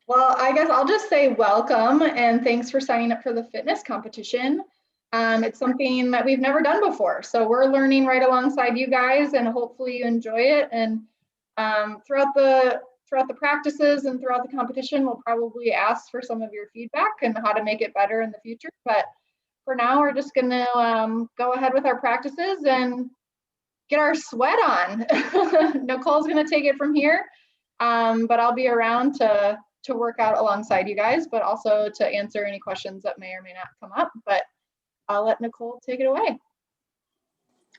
Well, I guess I'll just say welcome and thanks for signing up for the fitness competition. It's something that we've never done before, so we're learning right alongside you guys, and hopefully you enjoy it. And throughout the practices and throughout the competition, we'll probably ask for some of your feedback and how to make it better in the future. But for now, we're just going to go ahead with our practices and get our sweat on. Nicole's going to take it from here, but I'll be around to work out alongside you guys, but also to answer any questions that may or may not come up. But I'll let Nicole take it away.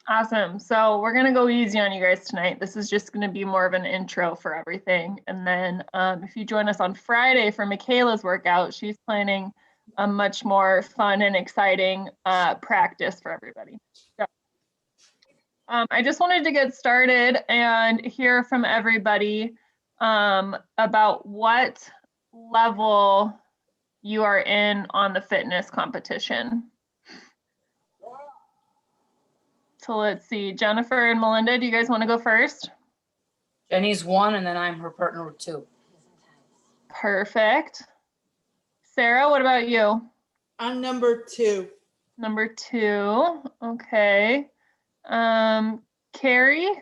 Awesome. So we're going to go easy on you guys tonight. This is just going to be more of an intro for everything. And then if you join us on Friday for Michaela's workout, she's planning a much more fun and exciting practice for everybody. So I just wanted to get started and hear from everybody about what level you are in on the fitness competition. So let's see, Jennifer and Melinda, do you guys want to go first? Jenny's 1, and then I'm her partner with 2. Perfect. Sarah, what about you? I'm number 2. Number 2, okay. Carrie? You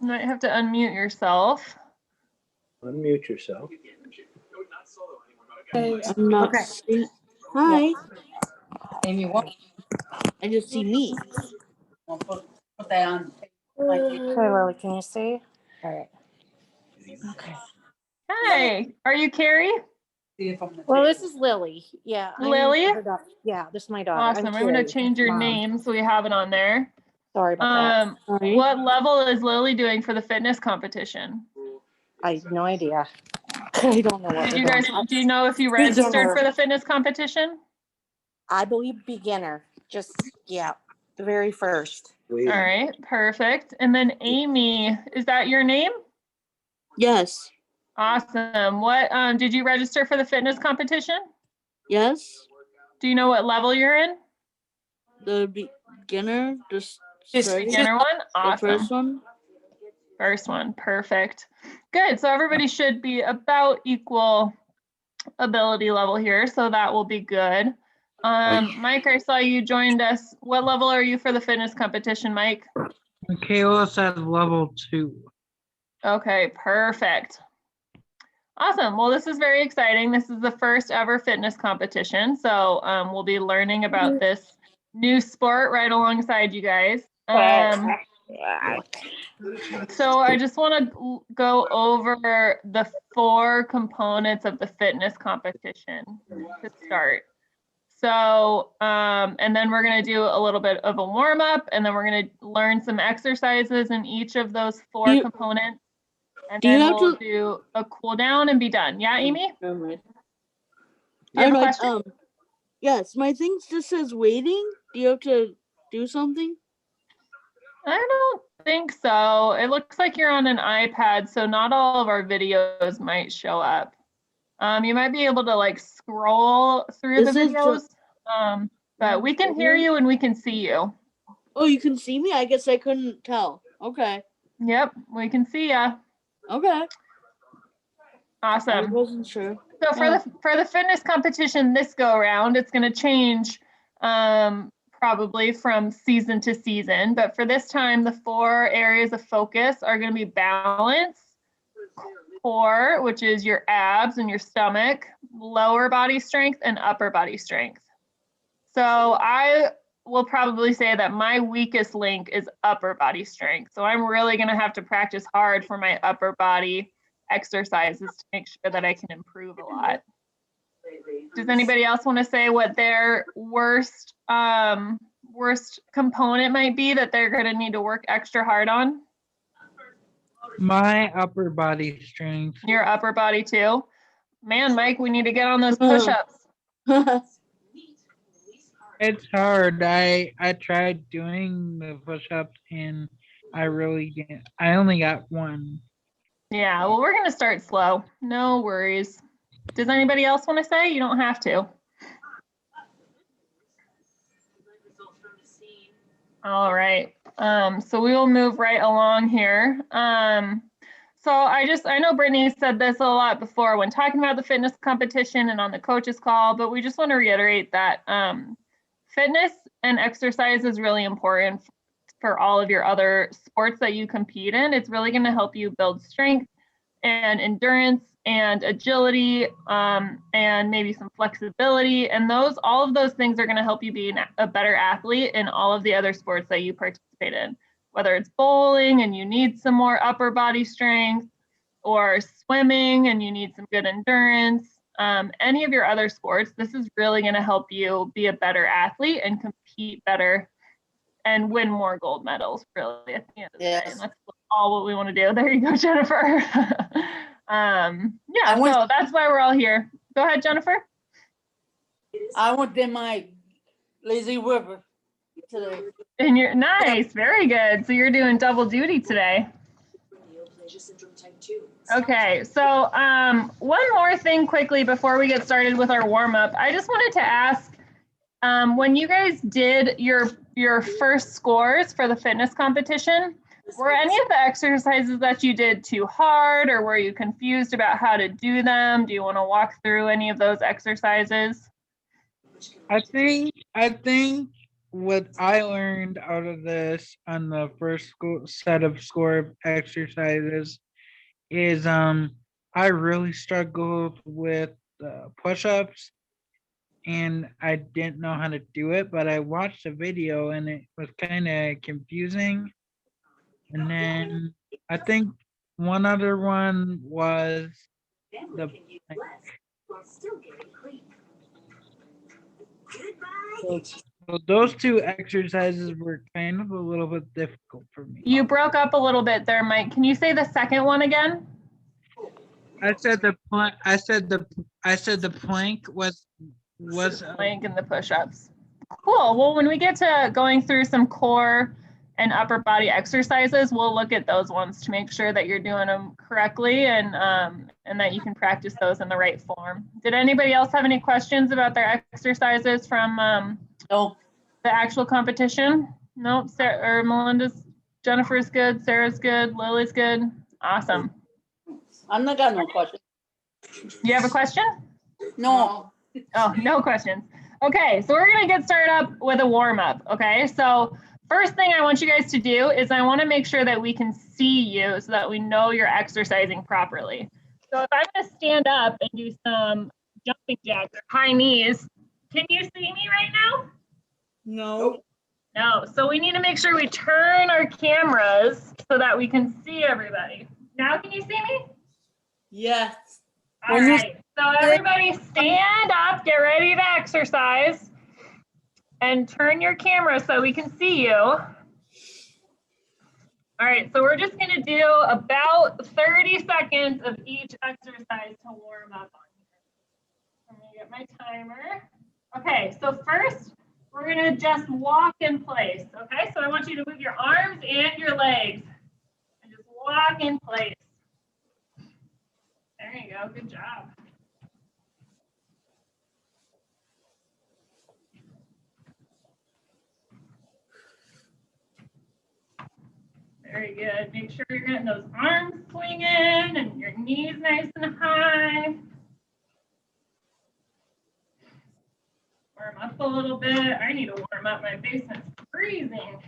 might have to unmute yourself. Unmute yourself. Okay, I'm not. Okay. Hi. Amy, what? I just see me. I'll put that on. Okay, Lily, can you see? All right. Okay. Hi, are you Carrie? See if I'm the Well, this is Lily. Yeah. Lily? Her daughter. Yeah, this is my daughter. Awesome. I'm going to change your name so we have it on there. Sorry about that. Sorry. What level is Lily doing for the fitness competition? I have no idea. I don't know what Did we're you guys, doing. do you know if you registered Beginner. for the fitness competition? I believe beginner. Just, yeah, the very first. All right, perfect. And then Amy, is that your name? Yes. Awesome. What did you register for the fitness competition? Yes. Do you know what level you're in? The beginner. Just Beginner one? The Awesome. first one. First one, perfect. Good, so everybody should be about equal ability level here, so that will be good. Mike, I saw you joined us. What level are you for the fitness competition, Mike? Michaela's at level 2. Okay, perfect. Awesome. Well, this is very exciting. This is the first ever fitness competition. So we'll be learning about this new sport right alongside you guys. So I just want to go over the 4 components of the fitness competition to start. So, and then we're going to do a little bit of a warm up, and then we're going to learn some exercises in each of those 4 components. And then we'll do a cool down and be done. Yeah, Amy? Never mind. Do you have a question? Yes, my thing just says waiting. Do you have to do something? I don't think so. It looks like you're on an iPad, so not all of our videos might show up. You might be able to like scroll through the videos, but we can hear you and we can see you. Oh, you can see me? I guess I couldn't tell. Okay. Yep, we can see ya. Okay. Awesome. I wasn't sure. So for the fitness competition this go around, it's going to change probably from season to season. But for this time, the 4 areas of focus are going to be balance, core, which is your abs and your stomach, lower body strength, and upper body strength. So I will probably say that my weakest link is upper body strength. So I'm really going to have to practice hard for my upper body exercises to make sure that I can improve a lot. Does anybody else want to say what their worst component might be that they're going to need to work extra hard on? My upper body strength. Your upper body too? Man, Mike, we need to get on those push-ups. It's hard. I tried doing the push-ups and I only got 1. Yeah, well, we're going to start slow. No worries. Does anybody else want to say? You don't have to. All right. So we will move right along here. So I know Brittany said this a lot before when talking about the fitness competition and on the coaches call, but we just want to reiterate that fitness and exercise is really important for all of your other sports that you compete in. It's really going to help you build strength and endurance and agility, and maybe some flexibility. And all of those things are going to help you be a better athlete in all of the other sports that you participate in, whether it's bowling and you need some more upper body strength, or swimming and you need some good endurance, any of your other sports. This is really going to help you be a better athlete and compete better and win more gold medals, really, at the end of the day. And that's all what we want to do. There you go, Jennifer. Yeah, so that's why we're all here. Go ahead, Jennifer. I went in my lazy river today. And you're nice, very good. So you're doing double duty today. Okay, so one more thing quickly before we get started with our warm-up. I just wanted to ask, when you guys did your first scores for the fitness competition, were any of the exercises that you did too hard, or were you confused about how to do them? Do you want to walk through any of those exercises? I think what I learned out of this on the first set of score exercises is I really struggled with push-ups, and I didn't know how to do it, but I watched a video and it was kind of confusing. And then I think one other one was the so those two exercises were kind of a little bit difficult for me. You broke up a little bit there, Mike. Can you say the second one again? I said the plank was Plank and the push-ups. Cool. Well, when we get to going through some core and upper body exercises, we'll look at those ones to make sure that you're doing them correctly and that you can practice those in the right form. Did anybody else have any questions about their exercises from No. the actual competition? Nope. Sarah, or Melinda's, Jennifer's good. Sarah's good. Lily's good. Awesome. I'm not got no question. You have a question? No. Oh, no questions. Okay, so we're gonna get started up with a warm-up, okay? So first thing I want you guys to do is I wanna make sure that we can see you so that we know you're exercising properly. So if I'm gonna stand up and do some jumping jacks or high knees, can you see me right now? No. No, so we need to make sure we turn our cameras so that we can see everybody. Now can you see me? Yes. All right, so everybody stand up, get ready to exercise, and turn your camera so we can see you. All right, so we're just gonna do about 30 seconds of each exercise to warm up on here. I'm gonna get my timer. Okay, so first, we're gonna just walk in place, okay? So I want you to move your arms and your legs, and just walk in place. There you go, good job. Very good. Make sure you're getting those arms swinging and your knees nice and high. Warm up a little bit. I need to warm up. My basement's freezing.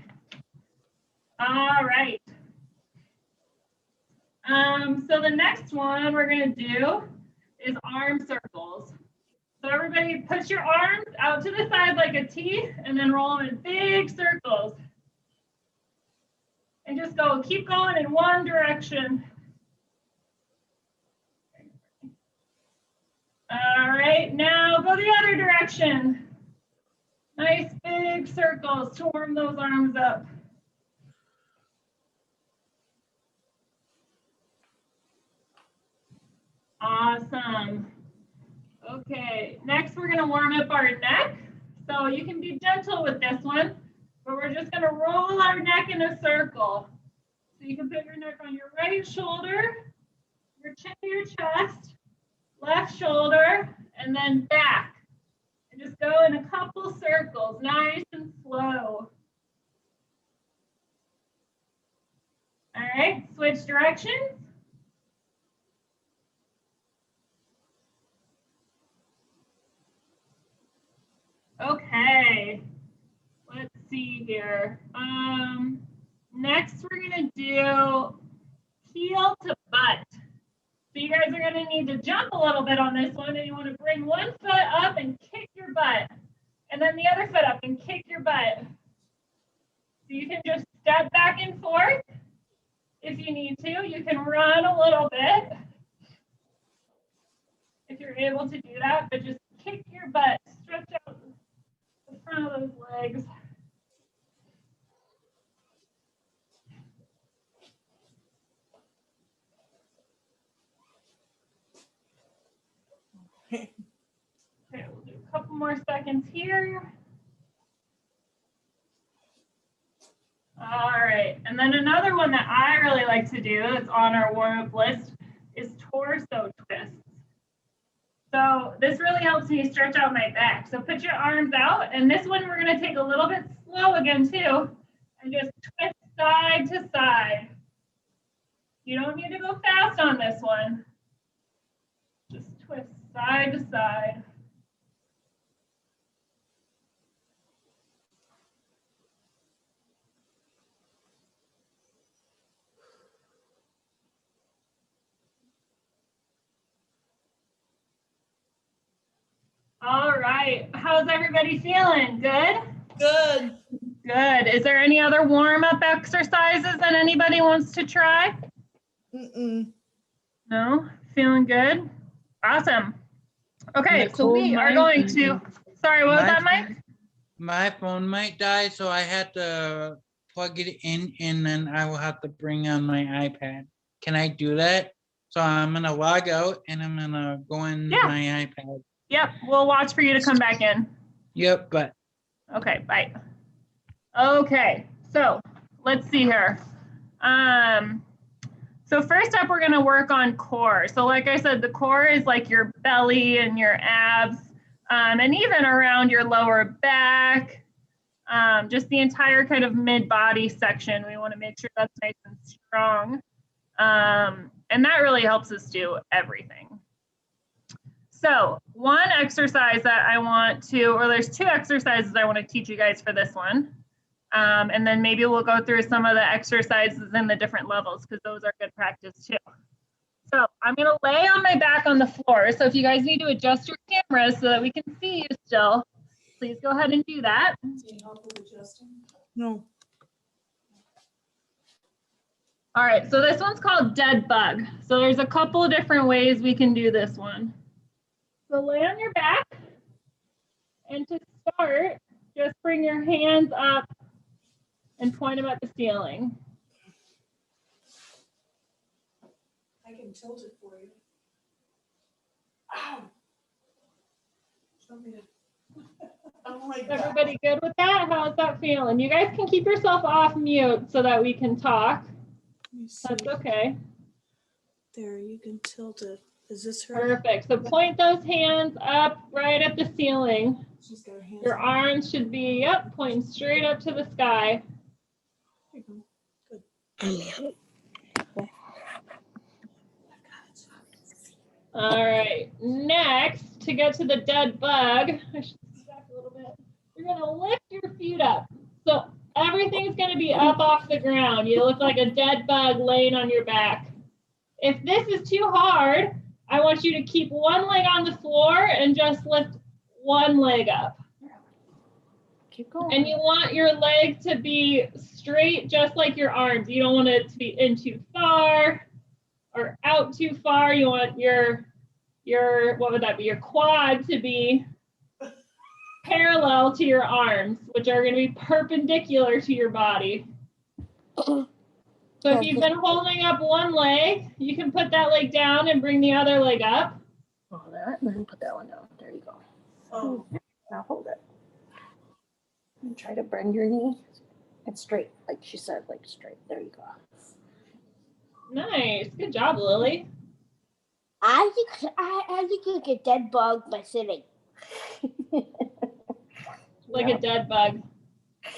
All right. So the next one we're going to do is arm circles. So everybody push your arms out to the side like a T and then roll them in big circles. And just go, keep going in one direction. All right, now go the other direction. Nice big circles to warm those arms up. Awesome. Okay, next we're gonna warm up our neck. So you can be gentle with this one, but we're just gonna roll our neck in a circle. So you can put your neck on your right shoulder, your chin to your chest, left shoulder, and then back. And just go in a couple circles, nice and slow. All right, switch directions. see here. Next we're gonna do heel to butt. So you guys are gonna need to jump a little bit on this one, and you want to bring one foot up and kick your butt, and then the other foot up and kick your butt. So you can just step back and forth if you need to. You can run a little bit if you're able to do that, but just kick your butt, stretch out the front of those legs. Okay, we'll do a couple more seconds here. All right, and then another one that I really like to do that's on our warm-up list is torso twists. So this really helps me stretch out my back. So put your arms out, and this one we're gonna take a little bit slow again too, and just twist side to side. You don't need to go fast on this one. Just twist side to side. All right, how's everybody feeling? Good? Good. Good. Is there any other warm-up exercises that anybody wants to try? No? Feeling good? Awesome. Okay, so we Nicole, are going to, sorry, what was that, Mike? My phone might die, so I had to plug it in and then I will have to bring on my iPad. Can I do that? So I'm gonna log out and I'm gonna go on Yeah. my iPad. Yep, we'll watch for you to come back in. Yep, but Okay, bye. Okay, so let's see here. So first up, we're gonna work on core. So like I said, the core is like your belly and your abs, and even around your lower back, just the entire kind of mid-body section. We wanna make sure that's nice and strong. And that really helps us do everything. So one exercise that I want to, or there's two exercises I want to teach you guys for this one. And then maybe we'll go through some of the exercises in the different levels because those are good practice too. So I'm going to lay on my back on the floor. So if you guys need to adjust your cameras so that we can see you still, please go ahead and do that. No. All right, so this one's called dead bug. So there's a couple of different ways we can do this one. So lay on your back, and to start, just bring your hands up and point them at the ceiling. I can tilt it for you. Ow. Show me the- Oh my Is everybody good with that? How's that feeling? You guys can keep yourself off mute so that we can talk. That's okay. There, you can tilt it. Is this her? Perfect. So point those hands up right at the ceiling. She's got her hands. Your arms should be, yep, pointing straight up to the sky. All right, next, to get to the dead bug, I should sit back a little bit. You're gonna lift your feet up. So everything's gonna be up off the ground. You look like a dead bug laying on your back. If this is too hard, I want you to keep one leg on the floor and just lift one leg up. Keep going. And you want your leg to be straight, just like your arms. You don't want it to be in too far or out too far. You want your what would that be? Your quad to be parallel to your arms, which are going to be perpendicular to your body. So if you've been holding up one leg, you can put that leg down and bring the other leg up. Hold that, and then put that one down. There you go. Oh, Now hold it. And try to bend your knee. It's straight, like she said, like straight. There you go. Nice. Good job, Lily. I think you get dead bug by sitting. Like a dead bug.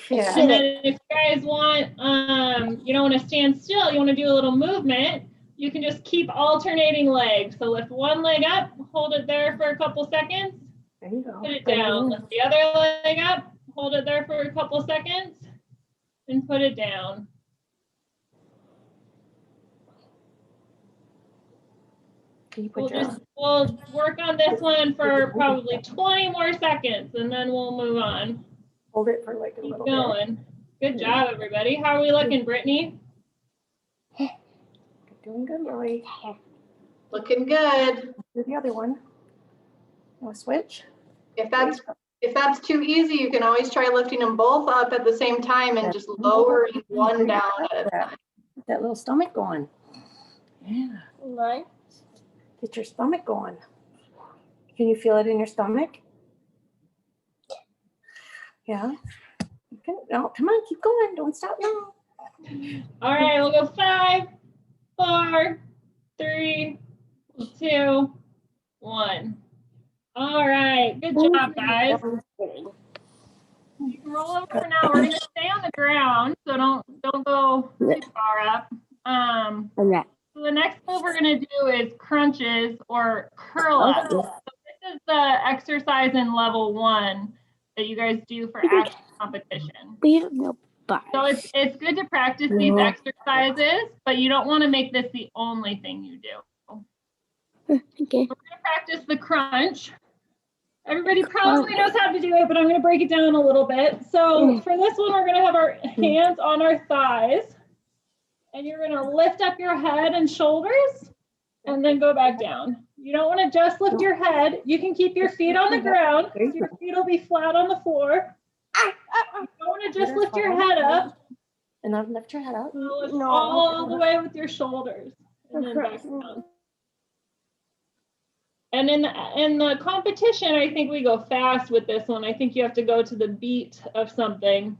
Yeah. And then if you guys want, you don't want to stand still, you want to do a little movement, you can just keep alternating legs. So lift one leg up, hold it there for a couple seconds, There you go. put it down. Lift the other leg up, hold it there for a couple seconds, and put it down. Can you put your We'll work on this one for probably 20 more seconds and then we'll move on. hold it for like a Keep little bit? going. Good job, everybody. How are we looking, Brittany? Doing good, Lily. Looking good. Do the other one. You want to switch? If that's too easy, you can always try lifting them both up at the same time and just lowering one down at a time. Get that little stomach going. Yeah. Right. Get your stomach going. Can you feel it in your stomach? Yeah. Okay. No, come on, keep going. Don't stop now. All right, we'll go 5, 4, 3, 2, 1. All right, good job, guys. You can roll over for now. We're gonna stay on the ground, so don't go too far up. So the next move we're gonna do is crunches or curl up. So this is the exercise in level 1 that you guys do for action competition. We have no bars. So it's good to practice these exercises, but you don't want to make this the only thing you do. Okay. We're gonna practice the crunch. Everybody probably knows how to do it, but I'm gonna break it down a little bit. So for this one, we're gonna have our hands on our thighs, and you're gonna lift up your head and shoulders, and then go back down. You don't want to just lift your head. You can keep your feet on the ground. So your feet will be flat on the floor. You don't want to just lift your head up. And then lift your head up. Lift No. all the way with your shoulders, and then back down. And in the competition, I think we go fast with this one. I think you have to go to the beat of something.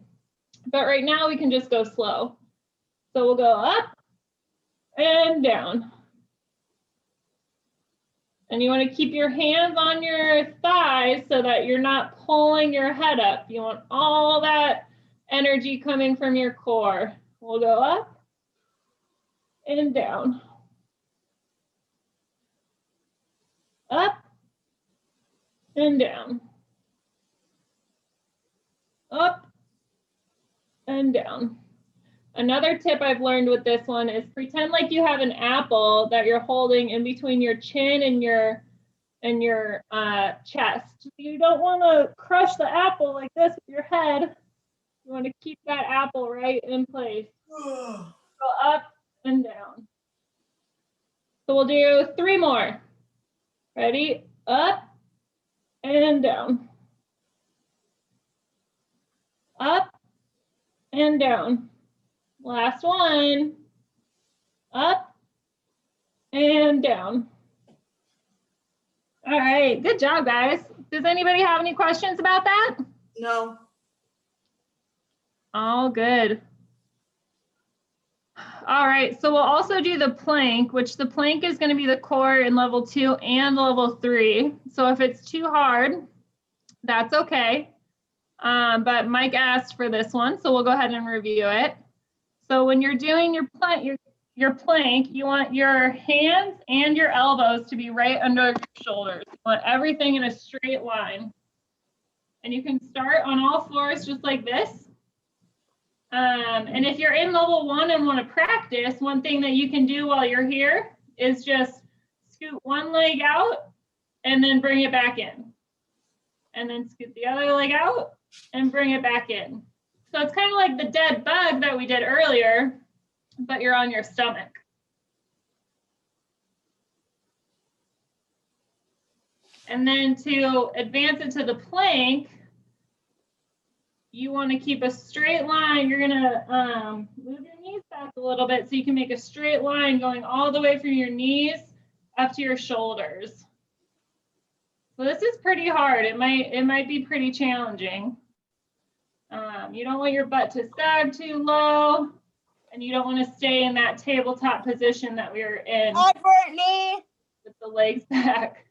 But right now we can just go slow. So we'll go up and down. And you want to keep your hands on your thighs so that you're not pulling your head up. You want all that energy coming from your core. We'll go up and down. Up and down. Up and down. Another tip I've learned with this one is pretend like you have an apple that you're holding in between your chin and your chest. You don't want to crush the apple like this with your head. You want to keep that apple right in place. Go up and down. So we'll do 3 more. Ready? Up and down. Up and down. Last one. Up and down. All right, good job, guys. Does anybody have any questions about that? No. All good. All right, so we'll also do the plank, which the plank is going to be the core in level 2 and level 3. So if it's too hard, that's okay. But Mike asked for this one, so we'll go ahead and review it. So when you're doing your plank, you want your hands and your elbows to be right under your shoulders. You want everything in a straight line. And you can start on all fours just like this. And if you're in level 1 and want to practice, one thing that you can do while you're here is just scoot one leg out and then bring it back in. And then scoot the other leg out and bring it back in. So it's kind of like the dead bug that we did earlier, but you're on your stomach. And then to advance into the plank, you want to keep a straight line. You're gonna move your knees back a little bit so you can make a straight line going all the way from your knees up to your shoulders. So this is pretty hard. It might be pretty challenging. You don't want your butt to sag too low, and you don't want to stay in that tabletop position that we were in. Hi, Brittany. With the legs back.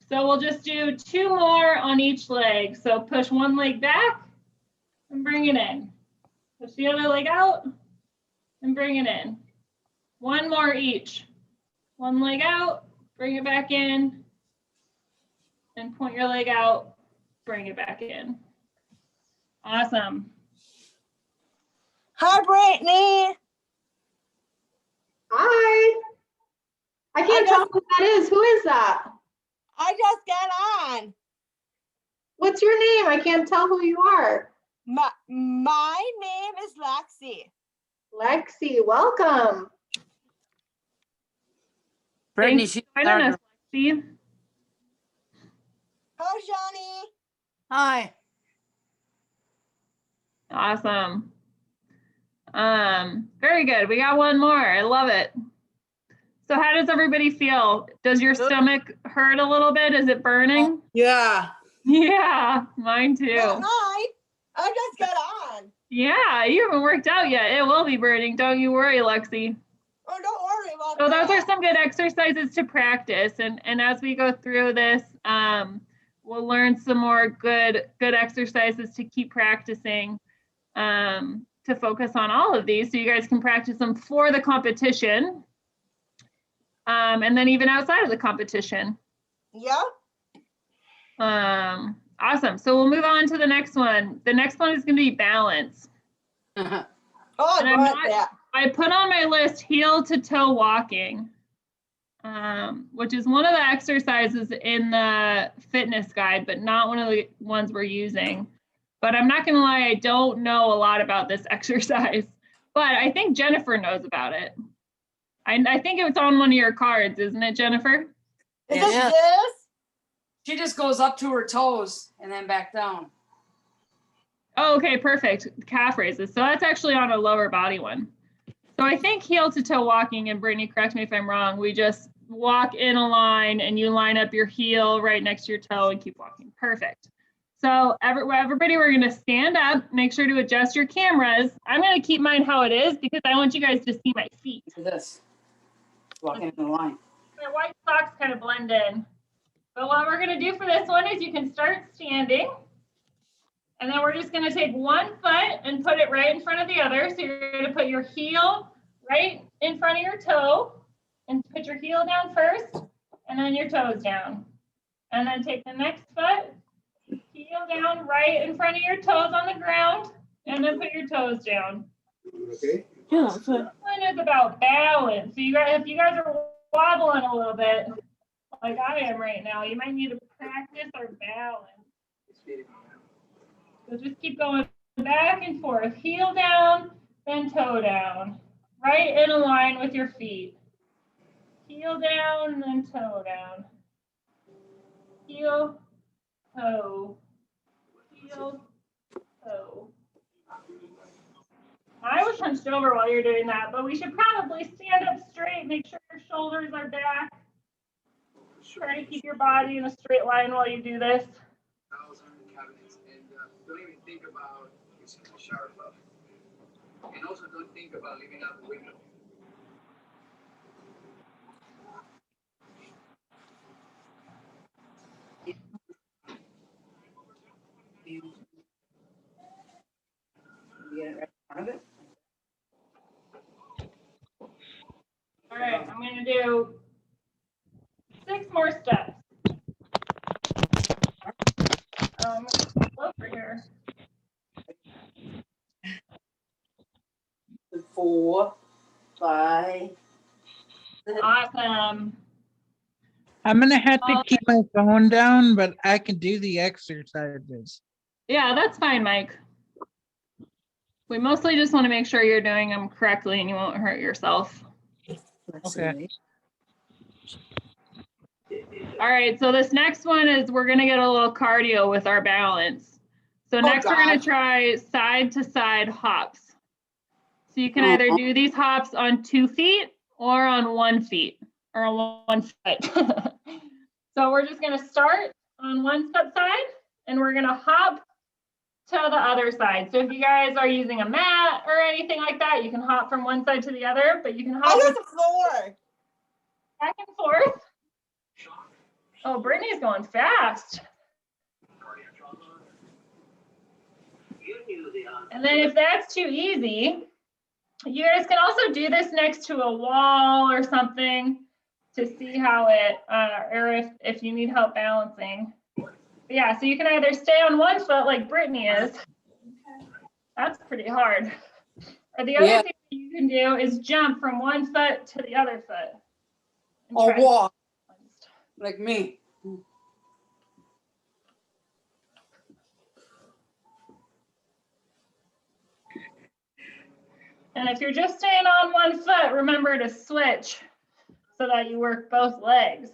So we'll just do 2 more on each leg. So push one leg back and bring it in. Push the other leg out and bring it in. 1 more each. One leg out, bring it back in, and point your leg out, bring it back in. Awesome. Hi, Brittany. Hi. I can't tell who that is. Who is that? I just got on. What's your name? I can't tell who you are. My name is Lexi. Lexi, welcome. Brittany, Thanks she's for joining us, Lexi. Hi, Johnny. Hi. Awesome. Very good. We got one more. I love it. So how does everybody feel? Does your stomach hurt a little bit? Is it burning? Yeah. Yeah, mine too. Hi. I just got on. Yeah, you haven't worked out yet. It will be burning. Don't you worry, Lexi. Oh, don't worry about So that. those are some good exercises to practice. And as we go through this, we'll learn some more good exercises to keep practicing, to focus on all of these so you guys can practice them for the competition. And then even outside of the competition. Yeah. Awesome. So we'll move on to the next one. The next one is going to be balance. Oh, And I'm got not- that. I put on my list heel to toe walking, which is one of the exercises in the fitness guide, but not one of the ones we're using. But I'm not going to lie, I don't know a lot about this exercise, but I think Jennifer knows about it. I think it's on one of your cards, isn't it, Jennifer? Is Yeah. it this? She just goes up to her toes and then back down. Oh, okay, perfect. Calf raises. So that's actually on a lower body one. So I think heel to toe walking, and Brittany, correct me if I'm wrong, we just walk in a line and you line up your heel right next to your toe and keep walking. Perfect. So everybody, we're gonna stand up, make sure to adjust your cameras. I'm gonna keep mine how it is because I want you guys to see my feet. Look at this. Walking in the line. My white socks kind of blend in. But what we're gonna do for this one is you can start standing. And then we're just gonna take one foot and put it right in front of the other. So you're gonna put your heel right in front of your toe and put your heel down first and then your toes down. And then take the next foot, heel down right in front of your toes on the ground and then put your toes down. Okay. Yeah. This one is about balance. So you guys, if you guys are wobbling a little bit, like I am right now, you might need to practice our balance. So just keep going back and forth, heel down, then toe down, right in a line with your feet. Heel down, then toe down. Heel, toe, heel, toe. I was hunched over while you're doing that, but we should probably stand up straight, make sure your shoulders are back. Try to keep your body in a straight line while you do this. Cabinets and don't even think about using a shower club. And also don't think about leaving out the window. Get it right in front of it. All right, I'm gonna do 6 more steps. Over here. 4, 5. Awesome. I'm gonna have to keep my phone down, but I can do the exercises. Yeah, that's fine, Mike. We mostly just want to make sure you're doing them correctly and you won't hurt yourself. Okay. All right, so this next one is we're gonna get a little cardio with our balance. So next we're gonna God. try side to side hops. So you can either do these hops on 2 feet or on 1 feet or on 1 foot. So we're just gonna start on one foot side and we're gonna hop to the other side. So if you guys are using a mat or anything like that, you can hop from one side to the other, but you can I hop got the floor. back and forth. Oh, Brittany's going fast. And then if that's too easy, you guys can also do this next to a wall or something to see how it, or if you need help balancing. But yeah, so you can either stay on one foot like Brittany is, That's pretty hard. Or the other Yeah. thing that you can do is jump from one foot to the other foot. And Or try- walk, like me. And if you're just staying on one foot, remember to switch so that you work both legs.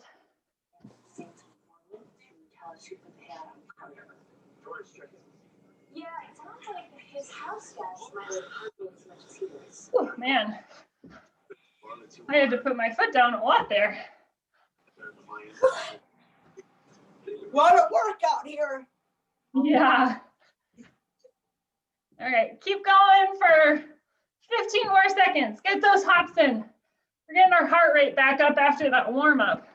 Yeah, it sounds like his house guest might have hurt me as much as he does. Oh, man. I had to put my foot down a lot there. What a workout here. Yeah. All right, keep going for 15 more seconds. Get those hops in. We're getting our heart rate back up after that warm up.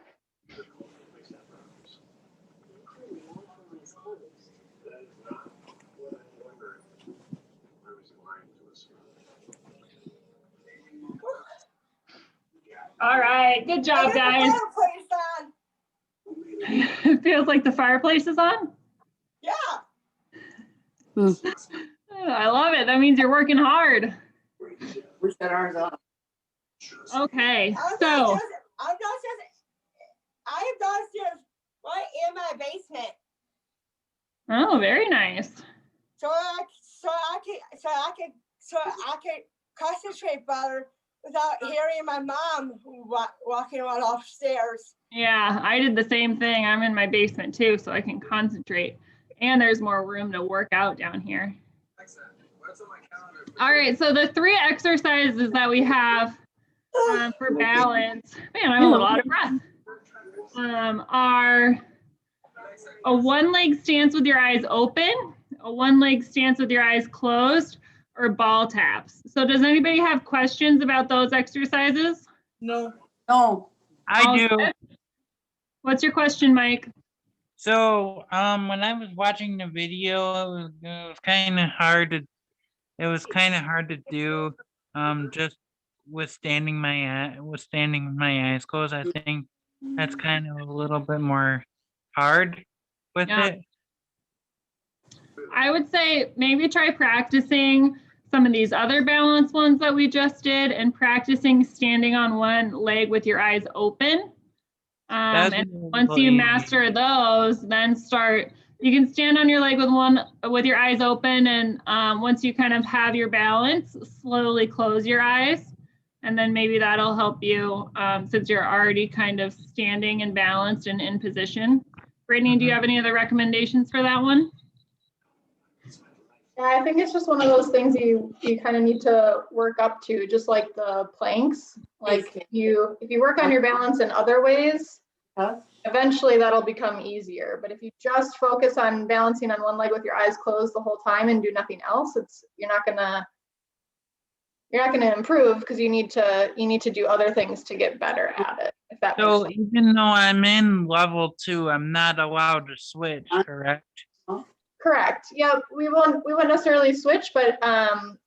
All right, good job, guys. It feels like the fireplace is on. Yeah. I love it. That means you're working hard. We set ours up. Okay, I'm so downstairs right in my basement. oh, very nice. So I can concentrate better without hearing my mom walking around upstairs. Yeah, I did the same thing. I'm in my basement too, so I can concentrate. And there's more room to work out down here. All right, so the 3 exercises that we have for balance, man, I'm a little out of breath, are a one-leg stance with your eyes open, a one-leg stance with your eyes closed, or ball taps. So does anybody have questions about those exercises? No. No. I All do. set? What's your question, Mike? So, when I was watching the video, it was kind of hard to, do, just withstanding my eyes closed. I think that's kind of a little bit more hard with Yeah. it. I would say maybe try practicing some of these other balance ones that we just did and practicing standing on one leg with your eyes open. That's And a once little you easy. master those, then you can stand on your leg with your eyes open, and once you kind of have your balance, slowly close your eyes. And then maybe that'll help you since you're already kind of standing and balanced and in position. Brittany, do you have any other recommendations for that one? Yeah, I think it's just one of those things you kind of need to work up to, just like the planks. Like if you work on your balance in other ways, eventually that'll become easier. But if you just focus on balancing on one leg with your eyes closed the whole time and do nothing else, you're not gonna improve because you need to do other things to get better at it. If that makes So sense. even though I'm in level 2, I'm not allowed to switch, correct? Correct. Yeah, we won't necessarily switch, but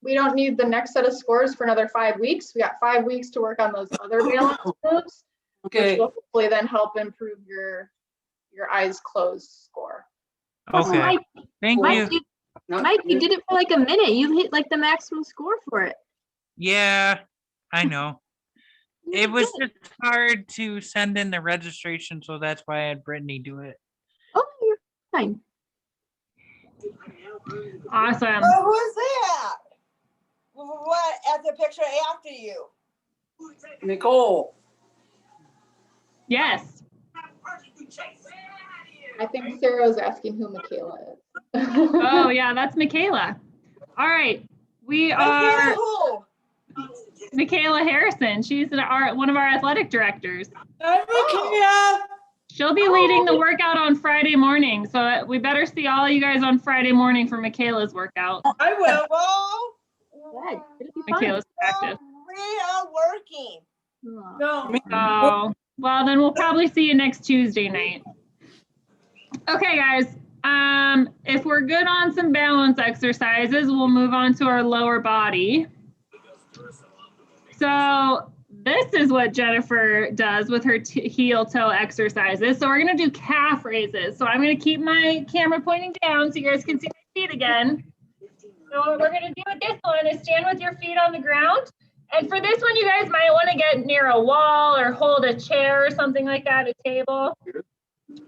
we don't need the next set of scores for another 5 weeks. We got 5 weeks to work on those other balance moves, Okay. which will hopefully then help improve your eyes closed score. Okay. Mike, Thank Mike, you. Mike, you did it for like a minute. You hit like the maximum score for it. Yeah, I know. It was just hard to send in the registration, so that's why I had Brittany do it. Oh, you're fine. Awesome. Oh, who's that? What at the picture after you? Nicole. Yes. I think Sarah was asking who Michaela is. Oh, yeah, that's Michaela. All right. We are Who? Michaela Harrison. She's one of our athletic directors. I'm Michaela. She'll be leading the workout on Friday morning. So we better see all you guys on Friday morning for Michaela's workout. I will. Well, Good. It'll be fun. Michaela's practice. we are working. No. So, well, then we'll probably see you next Tuesday night. Okay, guys. If we're good on some balance exercises, we'll move on to our lower body. So this is what Jennifer does with her heel toe exercises. So we're gonna do calf raises. So I'm gonna keep my camera pointing down so you guys can see my feet again. So what we're gonna do with this one is stand with your feet on the ground. And for this one, you guys might wanna get near a wall or hold a chair or something like that, a table.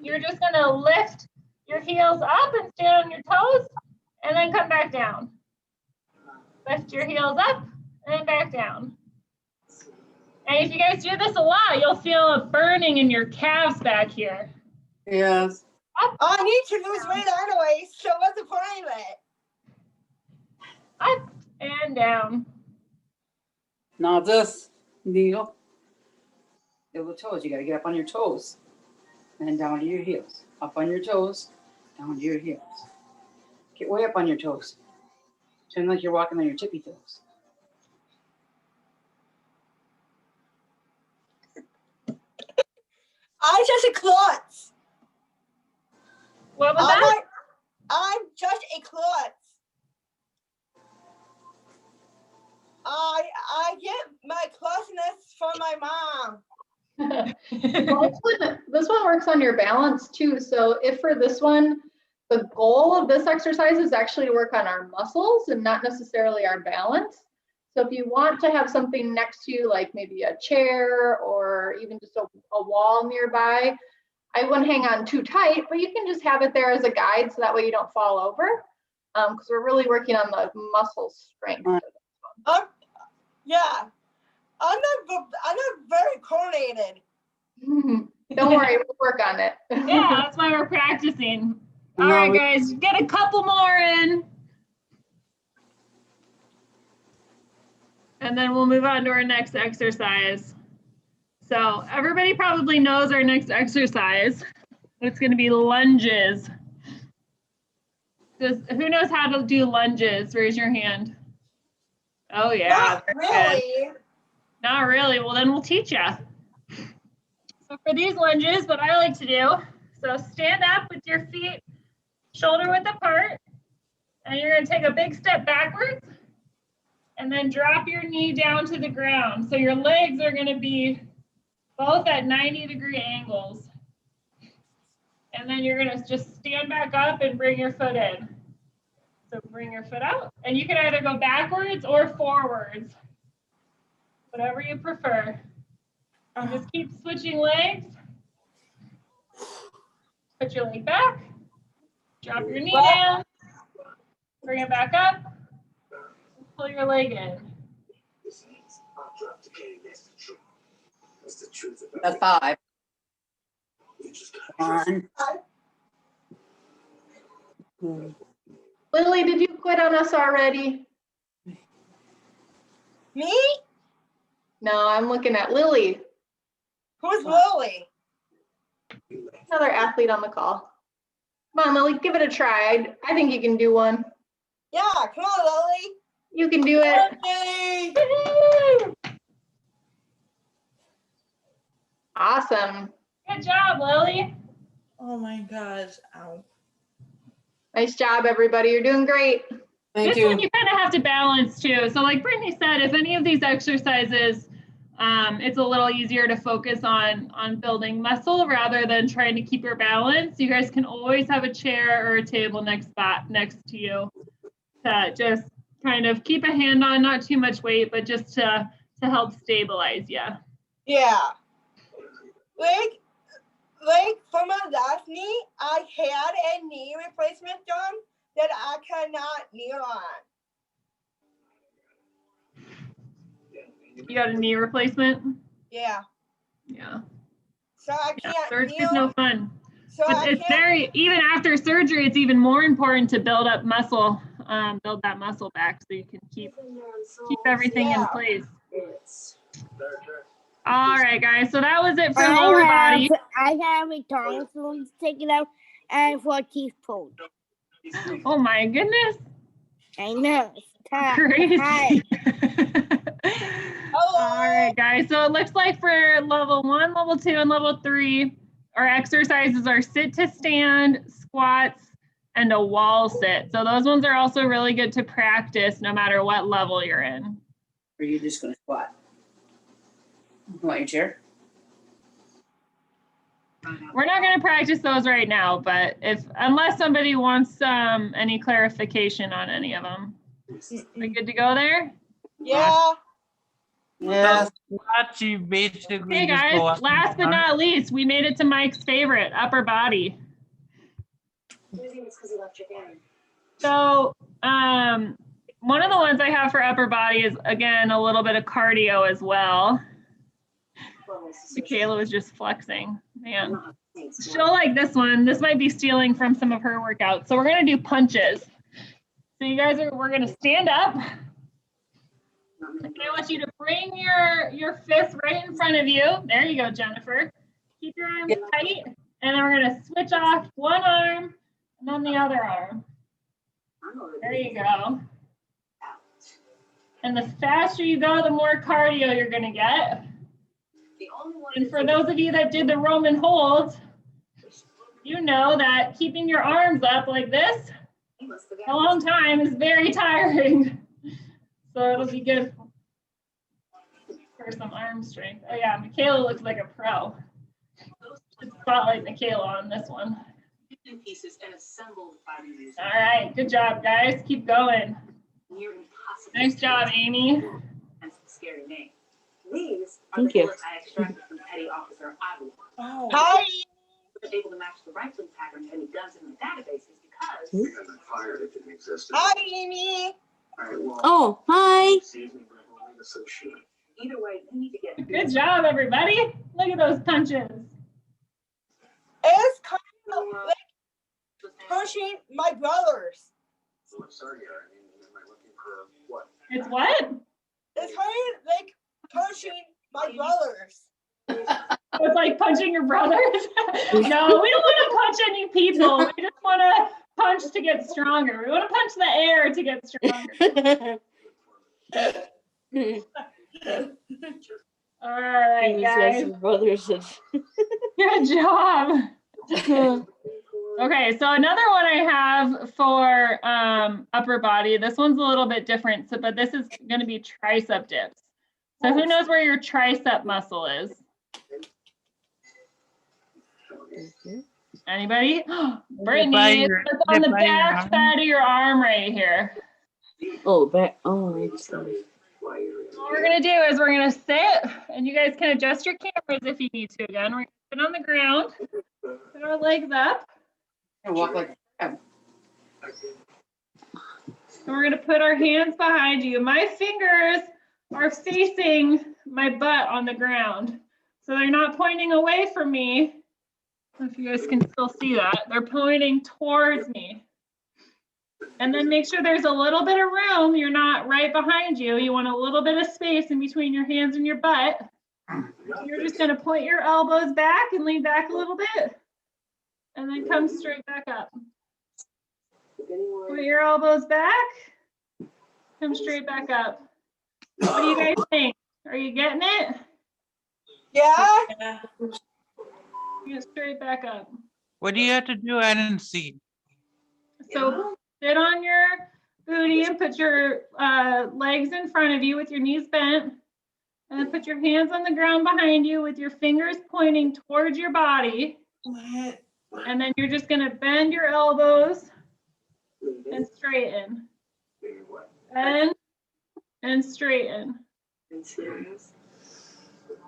You're just gonna lift your heels up and stand on your toes and then come back down. Lift your heels up and then back down. And if you guys do this a lot, you'll feel a burning in your calves back here. Yes. Up, I need to lose weight anyway, so what's the point of it? up, and down. Now this, kneel. Little toes, you gotta get up on your toes. And then down to your heels. Up on your toes, down to your heels. Get way up on your toes. Pretend like you're walking on your tippy toes. I'm just a klutz. What was that? I'm just a klutz. I get my klutzness from my mom. Well, this one works on your balance too. So if for this one, the goal of this exercise is actually to work on our muscles and not necessarily our balance. So if you want to have something next to you, like maybe a chair or even just a wall nearby, I wouldn't hang on too tight, but you can just have it there as a guide so that way you don't fall over. Because we're really working on the muscle strength. Yeah, I'm not very coordinated. Don't worry, we'll work on it. Yeah, that's why we're practicing. All right, guys, get a couple more in. And then we'll move on to our next exercise. So everybody probably knows our next exercise. It's going to be lunges. Who knows how to do lunges? Raise your hand. Oh, yeah. Not really. Not really. Well, then we'll teach you. So for these lunges, what I like to do, so stand up with your feet shoulder width apart, and you're going to take a big step backwards, and then drop your knee down to the ground. So your legs are going to be both at 90-degree angles. And then you're going to just stand back up and bring your foot in. So bring your foot out, and you can either go backwards or forwards, whatever you prefer. Just keep switching legs. Put your leg back, drop your knee down, bring it back up, pull your leg in. That's 5. Come on. Lily, did you quit on us already? Me? No, I'm looking at Lily. Who's Lily? Another athlete on the call. Come on, Lily, give it a try. I think you can do one. Yeah, come on, Lily. You can do it. Okay. Awesome. Good job, Lily. Oh my gosh. Ow. Nice job, everybody. You're doing great. Thank This one you. you kind of have to balance too. So like Brittany said, if any of these exercises, it's a little easier to focus on building muscle rather than trying to keep your balance. You guys can always have a chair or a table next to you to just kind of keep a hand on, not too much weight, but just to help stabilize you. Yeah. Like for my last knee, I had a knee replacement done that I cannot kneel on. You got a knee replacement? Yeah. Yeah. So I Yeah, can't surgery's kneel. no fun. So But I it's can't. even after surgery, it's even more important to build up muscle, build that muscle back so you can keep everything in Yeah. place. All right, guys. So that was it for lower body. I have a tonsils taken out and 4 teeth pulled. Oh my goodness. I know. Crazy. Hi. All right, guys. So it looks like for level 1, level 2, and level 3, our exercises are sit to stand, squats, and a wall sit. So those ones are also really good to practice no matter what level you're in. Or are you just going to squat? You want your chair? We're not going to practice those right now, but unless somebody wants any clarification on any of them. We good to go there? Yeah. Yes. Watch you basically Hey just guys, go up last but and not least, we made it to Mike's favorite, upper body. It's because he left your game. So one of the ones I have for upper body is, again, a little bit of cardio as well. Michaela was just flexing, man. She'll like this one. This might be stealing from some of her workouts. So we're gonna do punches. So you guys we're gonna stand up. And I want you to bring your fist right in front of you. There you go, Jennifer. Keep your arms tight. And then we're gonna switch off one arm and then the other arm. There you go. And the faster you go, the more cardio you're gonna get. And for those of you that did the Roman holds, you know that keeping your arms up like this a long time is very tiring. So it'll be good for some arm strength. Oh yeah, Michaela looks like a pro. Let's spotlight Michaela on this one. All right, good job, guys. Keep going. Nice job, Amy. These are Thank the you. bullets I extracted from Petty Officer Abu. Hi. I was able to match the rifling pattern to any guns in the databases because We haven't fired if it existed. Hi, Amy. All right, well, Oh, hi. seasoning, but we'll leave it so shit. either way, you need to get Good job, everybody. Look at those punches. It's kind of like pushing my brothers. So I'm sorry, I mean, am I looking for what? It's what? It's kind of like pushing my brothers. It's like punching your brothers. No, we don't want to punch any people. We just want to punch to get stronger. We want to punch the air to get stronger. All right, guys. Brothers. Good job. Okay, so another one I have for upper body. This one's a little bit different, but this is going to be tricep dips. So who knows where your tricep muscle is? Anybody? Brittany, it's on the back side of your arm right here. Oh, back. Oh, it's What we're gonna do is we're gonna sit, and you guys can adjust your cameras if you need to. Again, we're gonna sit on the ground, put our legs up, And walk like and we're gonna put our hands behind you. My fingers are facing my butt on the ground, so they're not pointing away from me. I don't know if you guys can still see that. They're pointing towards me. And then make sure there's a little bit of room. You're not right behind you. You want a little bit of space in between your hands and your butt. You're just going to point your elbows back and lean back a little bit. And then come straight back up. Point your elbows back. Come straight back up. What do you guys think? Are you getting it? Yeah. Get straight back up. What do you have to do? I didn't see. So sit on your booty and put your legs in front of you with your knees bent. And then put your hands on the ground behind you with your fingers pointing towards your body. And then you're just going to bend your elbows and straighten. Bend and straighten.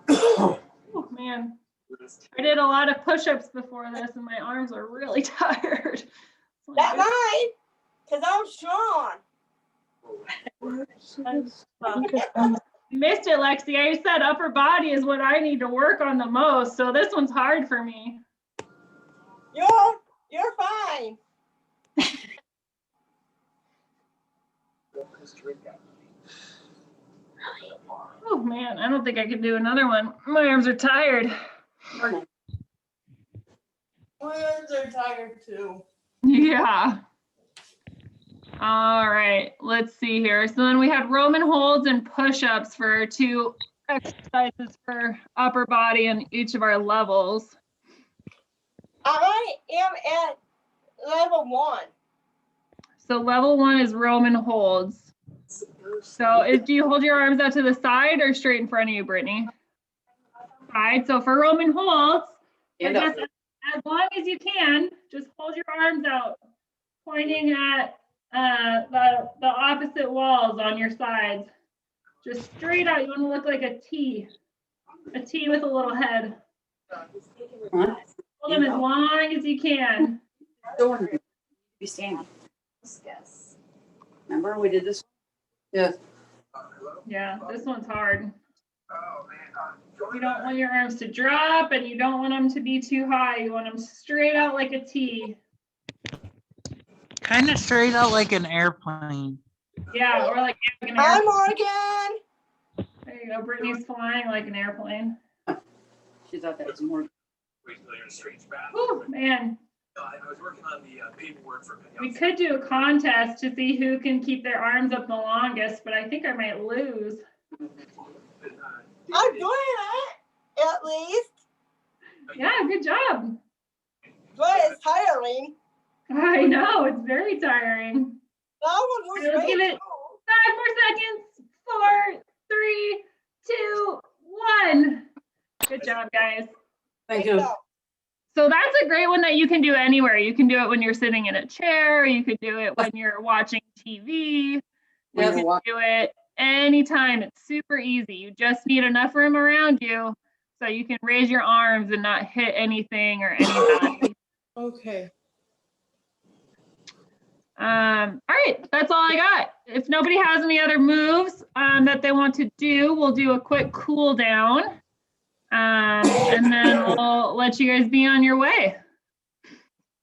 Oh, man. I did a lot of push-ups before this and my arms are really tired. That's mine, because I'm strong. You missed it, Lexi. I said upper body is what I need to work on the most, so this one's hard for me. You're fine. Oh man, I don't think I could do another one. My arms are tired. My arms are tired too. Yeah. All right, let's see here. So then we had Roman holds and push-ups for our two exercises for upper body and each of our levels. I am at level 1. So level 1 is Roman holds. So do you hold your arms out to the side or straight in front of you, Brittany? Side. So for Roman holds, just as long as you can, just hold your arms out, pointing at the opposite walls on your sides. Just straight out. You want to look like a T with a little head. Huh? Hold them as long as you can. Be standing. Remember we did this? Yes. Yeah, this one's hard. You don't want your arms to drop and you don't want them to be too high. You want them straight out like a T. Kind of straight out like an airplane. Yeah, or like an Hi, airplane. Morgan. There you go. Brittany's flying like an airplane. She thought that was more. Whew, man. I was working on the paperwork for We could do a contest to see who can keep their arms up the longest, but I think I might lose. I'm doing it, at least. Yeah, good job. But it's tiring. I know, it's very tiring. That one was Let's great. give it 5 more seconds. 4, 3, 2, 1. Good job, guys. Thank you. So that's a great one that you can do anywhere. You can do it when you're sitting in a chair. You could do it when you're watching TV. You can do it anytime. It's super easy. You just need enough room around you so you can raise your arms and not hit anything or anybody. Okay. All right, that's all I got. If nobody has any other moves that they want to do, we'll do a quick cool down. And then we'll let you guys be on your way.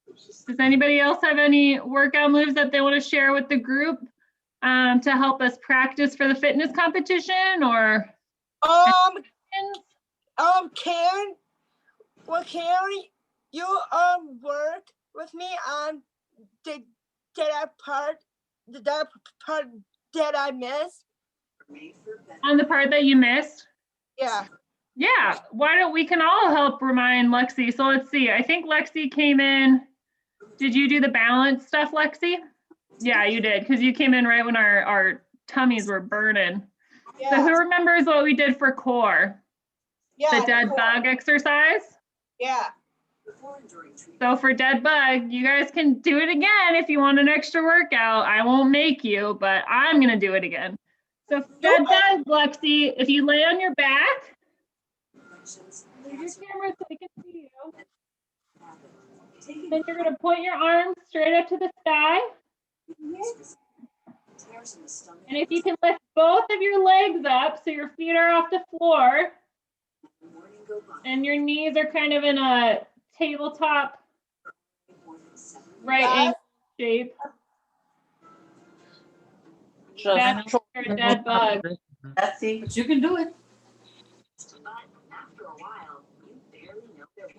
Does anybody else have any workout moves that they want to share with the group to help us practice for the fitness competition or? Can you work with me on that part that I missed? On the part that you missed? Yeah. Yeah, why don't we can all help remind Lexi. So let's see, I think Lexi came in. Did you do the balance stuff, Lexi? Yeah, you did, because you came in right when our tummies were burning. Yeah. So who remembers what we did for core? Yeah. The dead bug exercise? Yeah. So for dead bug, you guys can do it again if you want an extra workout. I won't make you, but I'm gonna do it again. So for dead bug, Lexi, if you lay on your back, move your camera so we can see you. Then you're gonna point your arms straight up to the sky. And if you can lift both of your legs up so your feet are off the floor and your knees are kind of in a tabletop right angle shape. That's your dead bug. But you can do it.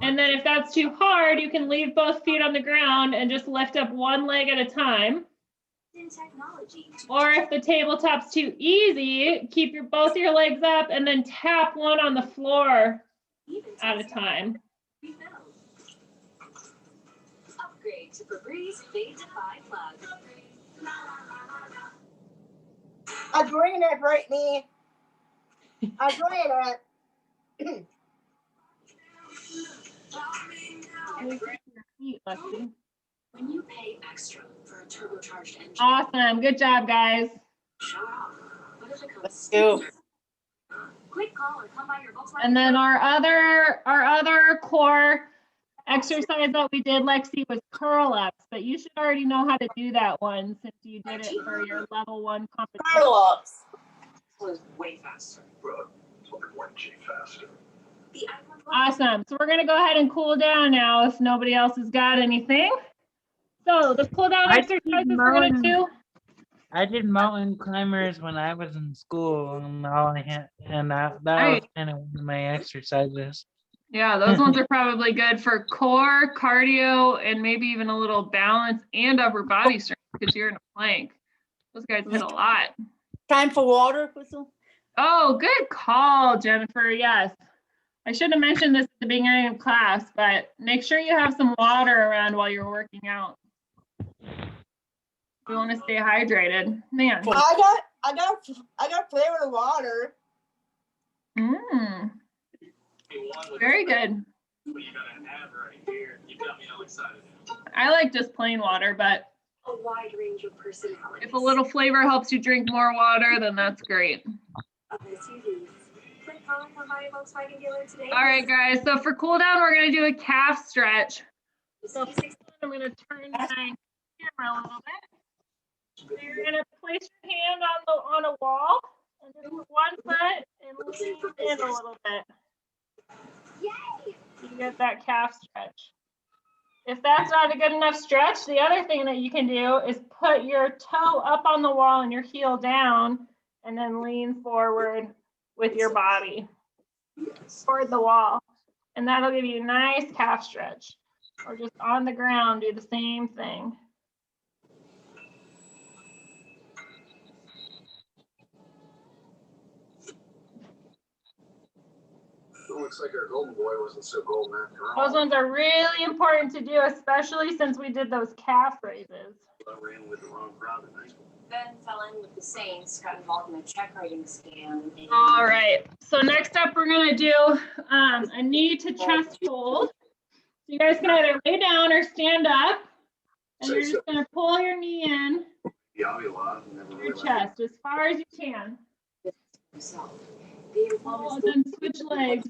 And then if that's too hard, you can leave both feet on the ground and just lift up one leg at a time. Or if the tabletop's too easy, keep both your legs up and then tap one on the floor at a time. Upgrade to Febreze Fade to 5 Plug. I'm doing it, Brittany. I'm doing it. When you pay extra for a turbocharged engine. Awesome. Good job, guys. Show off. What if it comes Go. Quick call or come by your Volkswagen. And then our other core exercise that we did, Lexi, was curl ups, but you should already know how to do that one since you did it for your level 1 competition. Curl ups. Was way faster. Bro, it's like 1G faster. The iPhone 12 Awesome. So we're going to go ahead and cool down now if nobody else has got anything. So the cool down exercises we're going to do. I did mountain climbers when I was in school, and all I had, and that Nice. was kind of one of my exercises. Yeah, those ones are probably good for core, cardio, and maybe even a little balance and upper body strength because you're in a plank. Those guys hit a lot. Time for water, Crystal? Oh, good call, Jennifer. Yes. I should have mentioned this at the beginning of class, but make sure you have some water around while you're working out. You want to stay hydrated. Man. I got flavored water. Very good. What you gotta have right here. You got me all excited. I like just plain water, but a wide range of personalities. If a little flavor helps you drink more water, then that's great. Of SUVs. Click calling Ohio Volkswagen dealer today. All right, guys. So for cool down, we're gonna do a calf stretch. So This first, I'm gonna turn my camera a little bit. So you're gonna place your hand on a wall and just put one foot and lean in a little bit. Yay! You get that calf stretch. If that's not a good enough stretch, the other thing that you can do is put your toe up on the wall and your heel down, and then lean forward with your body toward the wall. And that'll give you a nice calf stretch. Or just on the ground, do the same thing. It looks like our golden boy wasn't so golden after all. Those ones are really important to do, especially since we did those calf raises. I ran with the wrong crowd tonight. Ben fell in with the Saints, got involved in a check writing scam. All right, so next up, we're gonna do a knee to chest hold. So you guys can either lay down or stand up, and you're just gonna pull your knee in Yeah, I'll be alive. Never your realized. chest as far as you can. Himself. David Oh, Thomas then switch legs.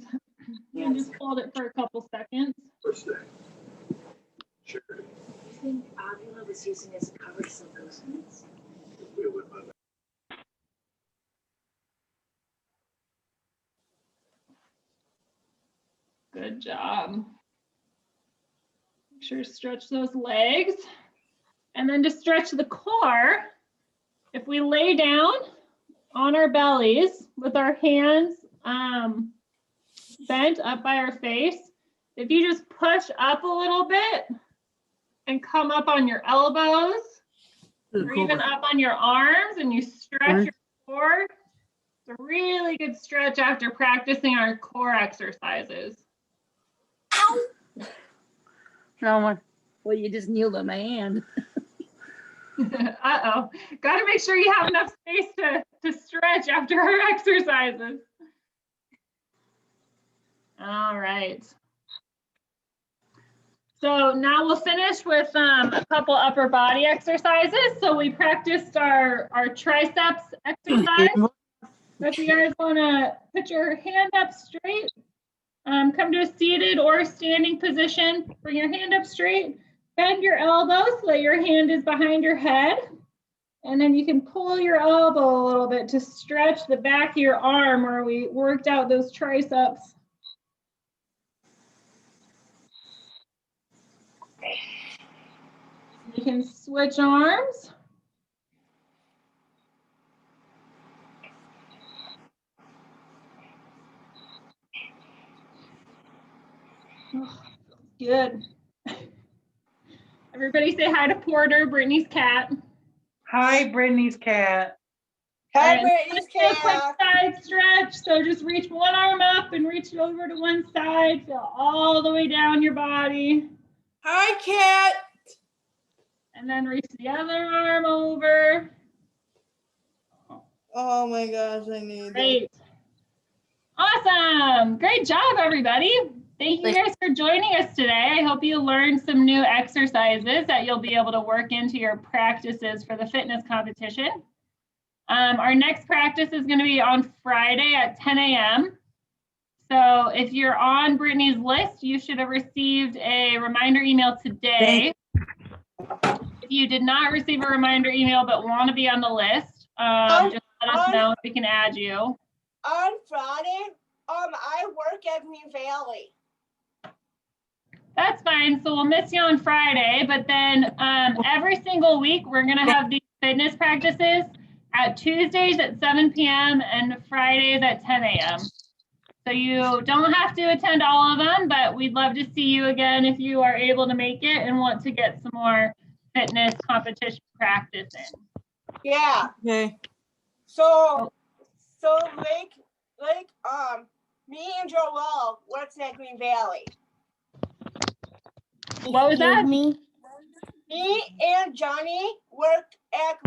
You can just hold it for a couple seconds. First day. Sure. You think Avila was using as a cover some ghost minutes? We would love it. Good job. Make sure to stretch those legs. And then to stretch the core, if we lay down on our bellies with our hands bent up by our face, if you just push up a little bit and come up on your elbows or even up on your arms and you stretch your core, it's a really good stretch after practicing our core exercises. No, well, you just kneeled on my hand. Uh-oh. Got to make sure you have enough space to stretch after our exercises. All right. So now we'll finish with a couple upper body exercises. So we practiced our triceps exercise. So if you guys want to put your hand up straight, come to a seated or standing position. Bring your hand up straight. Bend your elbow so that your hand is behind your head. And then you can pull your elbow a little bit to stretch the back of your arm where we worked out those triceps. You can switch arms. Oh, good. Everybody say hi to Porter, Brittany's cat. Hi, Brittany's cat. Hi, And Brittany's let's do a quick cat. side stretch. So just reach one arm up and reach it over to one side. Feel all the way down your body. Hi, cat. And then reach the other arm over. Oh my gosh, I need it. Great. Awesome. Great job, everybody. Thank you guys for joining us today. I hope you learned some new exercises that you'll be able to work into your practices for the fitness competition. Our next practice is going to be on Friday at 10 a.m. So if you're on Brittany's list, you should have received a reminder email today. If you did not receive a reminder email but want to be on the list, just let us know if we can add you. On Friday, I work at Green Valley. That's fine. So we'll miss you on Friday, but then every single week we're going to have these fitness practices at Tuesdays at 7 p.m. and Fridays at 10 a.m. So you don't have to attend all of them, but we'd love to see you again if you are able to make it and want to get some more fitness competition practice in. Yeah. Okay. So me and Joel works at Green Valley. What was that? Me? Me and Johnny work at